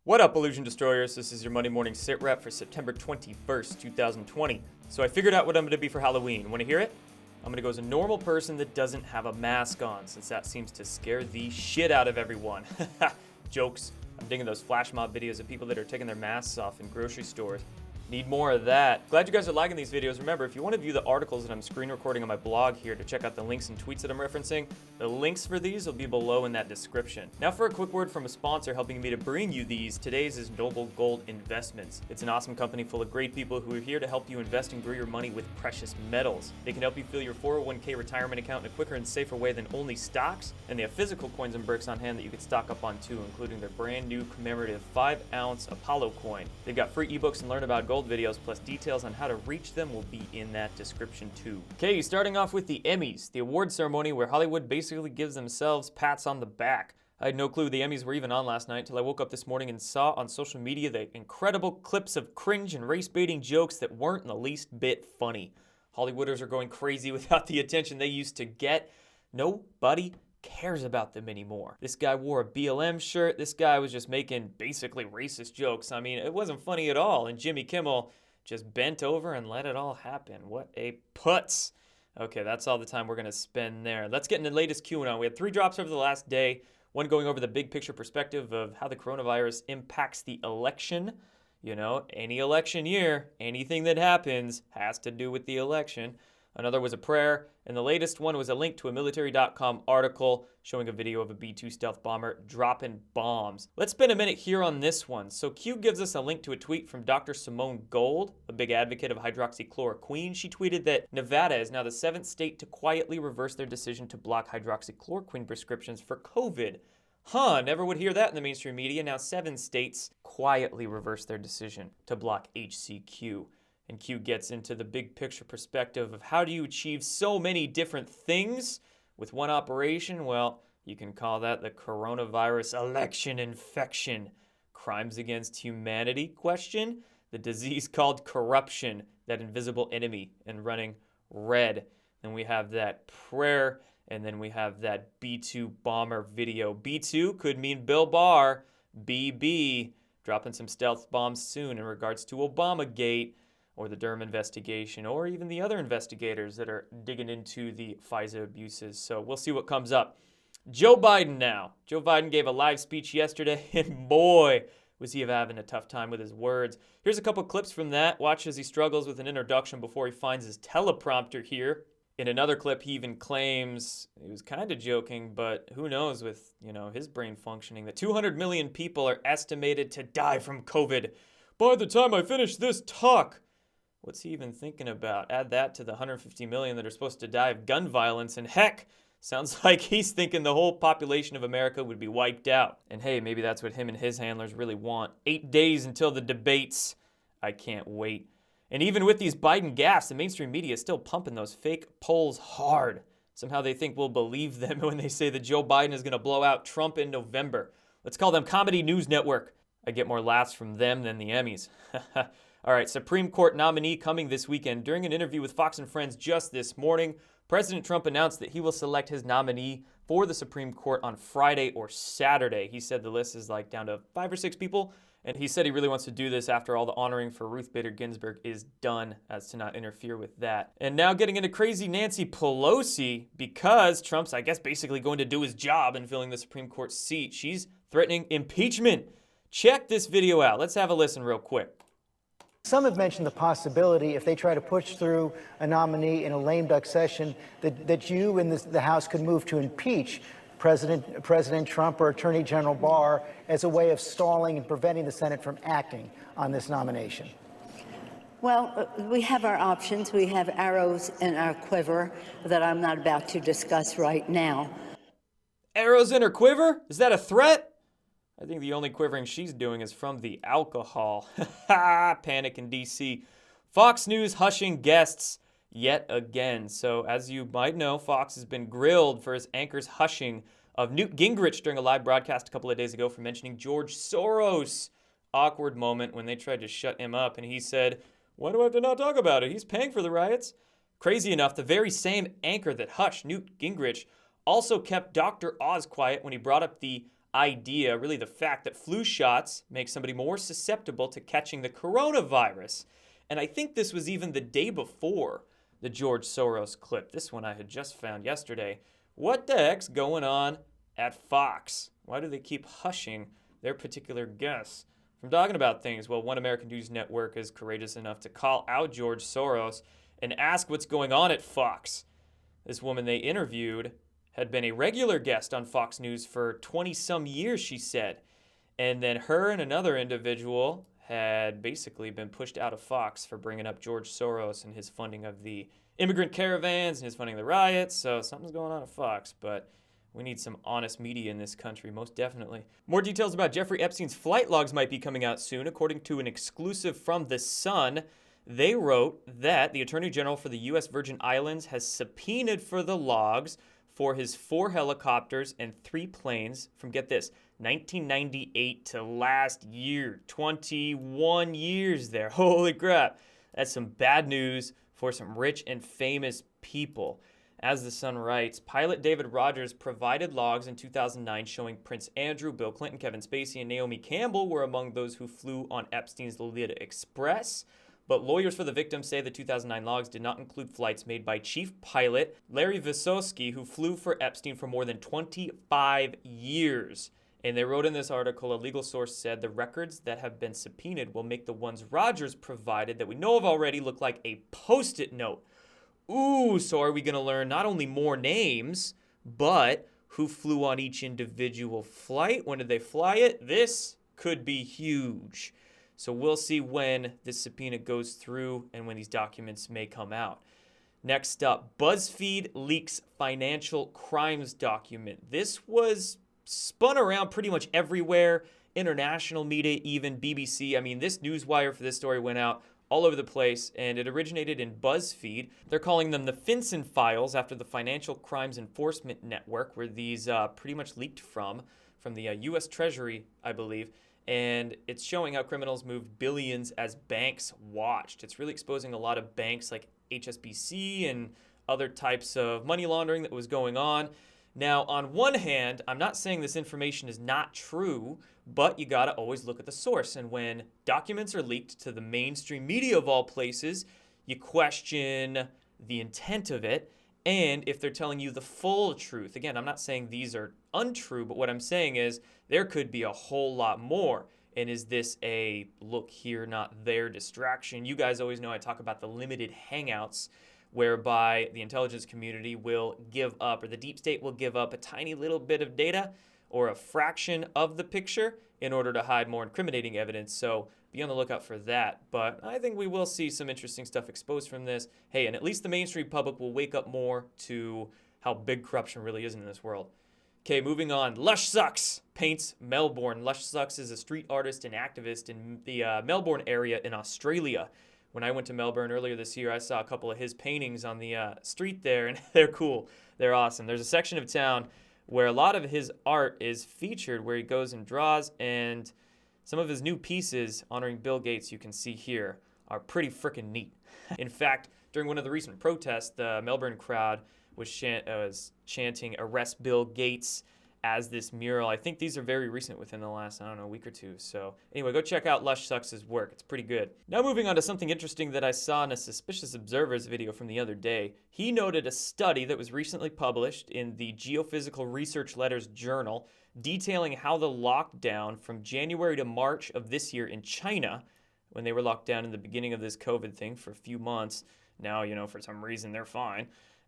What up, Illusion Destroyers? This is your Monday morning sit rep for September 21st, 2020. So I figured out what I'm going to be for Halloween. Want to hear it? I'm going to go as a normal person that doesn't have a mask on, since that seems to scare the shit out of everyone. Jokes. I'm digging those flash mob videos of people that are taking their masks off in grocery stores. Need more of that. Glad you guys are liking these videos. Remember, if you want to view the articles that I'm screen recording on my blog here to check out the links and tweets that I'm referencing, the links for these will be below in that description. Now for a quick word from a sponsor helping me to bring you these. Today's is NOBLEGOLD Investments. It's an awesome company full of great people who are here to help you invest and grow your money with precious metals. They can help you fill your 401k retirement account in a quicker and safer way than only stocks, and they have physical coins and bricks on hand that you can stock up on too, including their brand new commemorative 5-ounce Apollo coin. They've got free ebooks and learn about gold videos, plus details on how to reach them will be in that description too. Okay, starting off with the Emmys, the award ceremony where Hollywood basically gives themselves pats on the back. I had no clue the Emmys were even on last night until I woke up this morning and saw on social media the incredible clips of cringe and race-baiting jokes that weren't in the least bit funny. Hollywooders are going crazy without the attention they used to get. Nobody cares about them anymore. This guy wore a BLM shirt. This guy was just making basically racist jokes. I mean, it wasn't funny at all. And Jimmy Kimmel just bent over and let it all happen. What a putz. Okay, that's all the time we're going to spend there. Let's get into the latest QAnon. We had 3 drops over the last day. One going over the big picture perspective of how the coronavirus impacts the election. You know, any election year, anything that happens has to do with the election. Another was a prayer, and the latest one was a link to a military.com article showing a video of a B-2 stealth bomber dropping bombs. Let's spend a minute here on this one. So Q gives us a link to a tweet from Dr. Simone Gold, a big advocate of hydroxychloroquine. She tweeted that Nevada is now the 7th state to quietly reverse their decision to block hydroxychloroquine prescriptions for COVID. Never would hear that in the mainstream media. Now 7 states quietly reverse their decision to block HCQ. And Q gets into the big picture perspective of how do you achieve so many different things with one operation? Well, you can call that the coronavirus election infection. Crimes against humanity question? The disease called corruption, that invisible enemy, and running red. Then we have that prayer, and then we have that B-2 bomber video. B-2 could mean Bill Barr, BB, dropping some stealth bombs soon in regards to Obamagate, or the Durham investigation, or even the other investigators that are digging into the FISA abuses. So we'll see what comes up. Joe Biden now. Joe Biden gave a live speech yesterday, and boy, was he having a tough time with his words. Here's a couple clips from that. Watch as he struggles with an introduction before he finds his teleprompter here. In another clip, he even claims, he was kind of joking, but who knows with, his brain functioning, that 200 million people are estimated to die from COVID by the time I finish this talk. What's he even thinking about? Add that to the 150 million that are supposed to die of gun violence, and heck, sounds like he's thinking the whole population of America would be wiped out. And hey, maybe that's what him and his handlers really want. 8 days until the debates. I can't wait. And even with these Biden gaffes, the mainstream media is still pumping those fake polls hard. Somehow they think we'll believe them when they say that Joe Biden is going to blow out Trump in November. Let's call them Comedy News Network. I get more laughs from them than the Emmys. All right, Supreme Court nominee coming this weekend. During an interview with Fox and Friends just this morning, President Trump announced that he will select his nominee for the Supreme Court on Friday or Saturday. He said the list is down to 5 or 6 people, and he said he really wants to do this after all the honoring for Ruth Bader Ginsburg is done, as to not interfere with that. And now getting into crazy Nancy Pelosi, because Trump's, I guess, basically going to do his job in filling the Supreme Court seat. She's threatening impeachment. Check this video out. Let's have a listen real quick. Some have mentioned the possibility, if they try to push through a nominee in a lame duck session, that you and the House could move to impeach President Trump or Attorney General Barr as a way of stalling and preventing the Senate from acting on this nomination. Well, we have our options. We have arrows in our quiver that I'm not about to discuss right now. Arrows in her quiver? Is that a threat? I think the only quivering she's doing is from the alcohol. Panic in D.C. Fox News hushing guests yet again. So as you might know, Fox has been grilled for his anchor's hushing of Newt Gingrich during a live broadcast a couple of days ago for mentioning George Soros. Awkward moment when they tried to shut him up, and he said, "Why do I have to not talk about it? He's paying for the riots." Crazy enough, the very same anchor that hushed Newt Gingrich also kept Dr. Oz quiet when he brought up the idea, really the fact that flu shots make somebody more susceptible to catching the coronavirus. And I think this was even the day before the George Soros clip. This one I had just found yesterday. What the heck's going on at Fox? Why do they keep hushing their particular guests from talking about things? Well, one American news network is courageous enough to call out George Soros and ask what's going on at Fox. This woman they interviewed had been a regular guest on Fox News for 20-some years, she said. And then her and another individual had basically been pushed out of Fox for bringing up George Soros and his funding of the immigrant caravans and his funding of the riots. So something's going on at Fox, but we need some honest media in this country, most definitely. More details about Jeffrey Epstein's flight logs might be coming out soon. According to an exclusive from The Sun, they wrote that the Attorney General for the U.S. Virgin Islands has subpoenaed for the logs for his 4 helicopters and 3 planes from, get this, 1998 to last year. 21 years there. Holy crap. That's some bad news for some rich and famous people. As The Sun writes, pilot David Rogers provided logs in 2009 showing Prince Andrew, Bill Clinton, Kevin Spacey, and Naomi Campbell were among those who flew on Epstein's Lolita Express. But lawyers for the victims say the 2009 logs did not include flights made by chief pilot Larry Vysotsky, who flew for Epstein for more than 25 years. And they wrote in this article, a legal source said the records that have been subpoenaed will make the ones Rogers provided that we know of already look like a Post-it note. Ooh, so are we going to learn not only more names, but who flew on each individual flight? When did they fly it? This could be huge. So we'll see when this subpoena goes through and when these documents may come out. Next up, BuzzFeed leaks financial crimes document. This was spun around pretty much everywhere, international media, even BBC. I mean, this newswire for this story went out all over the place, and it originated in BuzzFeed. They're calling them the FinCEN files after the Financial Crimes Enforcement Network, where these pretty much leaked from the U.S. Treasury, I believe. And it's showing how criminals moved billions as banks watched. It's really exposing a lot of banks like HSBC and other types of money laundering that was going on. Now, on one hand, I'm not saying this information is not true, but you gotta always look at the source. And when documents are leaked to the mainstream media of all places, you question the intent of it and if they're telling you the full truth. Again, I'm not saying these are untrue, but what I'm saying is there could be a whole lot more. And is this a look here, not there distraction? You guys always know I talk about the limited hangouts, whereby the intelligence community will give up, or the deep state will give up a tiny little bit of data or a fraction of the picture in order to hide more incriminating evidence. So be on the lookout for that. But I think we will see some interesting stuff exposed from this. Hey, and at least the mainstream public will wake up more to how big corruption really is in this world. Okay, moving on. Lush Sucks paints Melbourne. Lush Sucks is a street artist and activist in the Melbourne area in Australia. When I went to Melbourne earlier this year, I saw a couple of his paintings on the street there, and they're cool. They're awesome. There's a section of town where a lot of his art is featured, where he goes and draws, and some of his new pieces honoring Bill Gates, you can see here, are pretty freaking neat. In fact, during one of the recent protests, the Melbourne crowd was chanting "Arrest Bill Gates" as this mural. I think these are very recent, within the last, week or two. So anyway, go check out Lush Sucks' work. It's pretty good. Now moving on to something interesting that I saw in a Suspicious Observers video from the other day. He noted a study that was recently published in the Geophysical Research Letters Journal detailing how the lockdown from January to March of this year in China, when they were locked down in the beginning of this COVID thing for a few months, now, for some reason they're fine,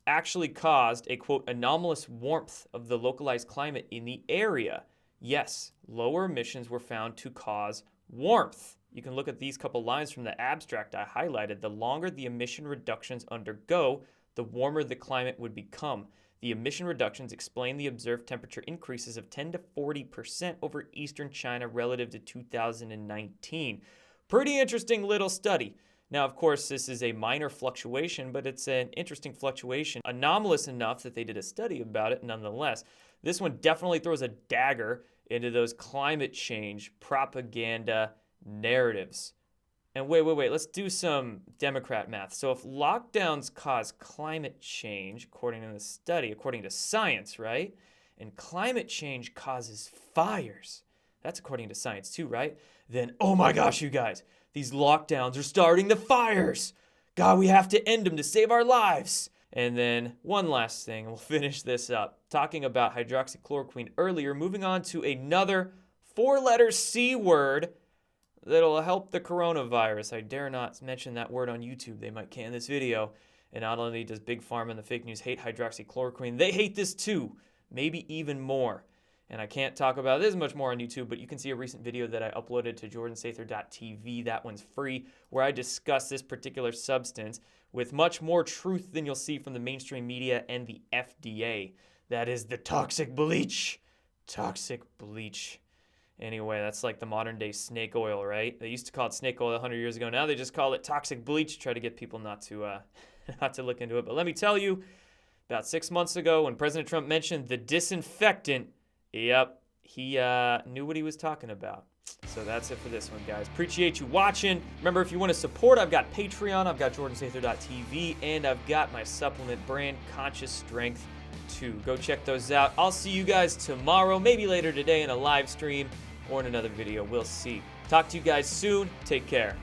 actually caused a, quote, anomalous warmth of the localized climate in the area. Yes, lower emissions were found to cause warmth. You can look at these couple lines from the abstract I highlighted. The longer the emission reductions undergo, the warmer the climate would become. The emission reductions explain the observed temperature increases of 10 to 40% over eastern China relative to 2019. Pretty interesting little study. Now, of course, this is a minor fluctuation, but it's an interesting fluctuation, anomalous enough that they did a study about it nonetheless. This one definitely throws a dagger into those climate change propaganda narratives. And wait, let's do some Democrat math. So if lockdowns cause climate change, according to the study, according to science, right? and climate change causes fires. That's according to science too, right? Then, oh my gosh, you guys, these lockdowns are starting the fires. God, we have to end them to save our lives. And then one last thing, and we'll finish this up. Talking about hydroxychloroquine earlier, moving on to another 4-letter C word that'll help the coronavirus. I dare not mention that word on YouTube. They might can this video. And not only does Big Pharma and the fake news hate hydroxychloroquine, they hate this too, maybe even more. And I can't talk about this much more on YouTube, but you can see a recent video that I uploaded to jordansather.tv. That one's free, where I discuss this particular substance with much more truth than you'll see from the mainstream media and the FDA. That is the toxic bleach. Toxic bleach. Anyway, that's like the modern day snake oil, right? They used to call it snake oil 100 years ago. Now they just call it toxic bleach, try to get people not to look into it. But let me tell you, about 6 months ago when President Trump mentioned the disinfectant, yep, he knew what he was talking about. So that's it for this one, guys. Appreciate you watching. Remember, if you want to support, I've got Patreon, I've got jordansather.tv, and I've got my supplement brand, Conscious Strength 2. Go check those out. I'll see you guys tomorrow, maybe later today in a live stream or in another video. We'll see. Talk to you guys soon. Take care.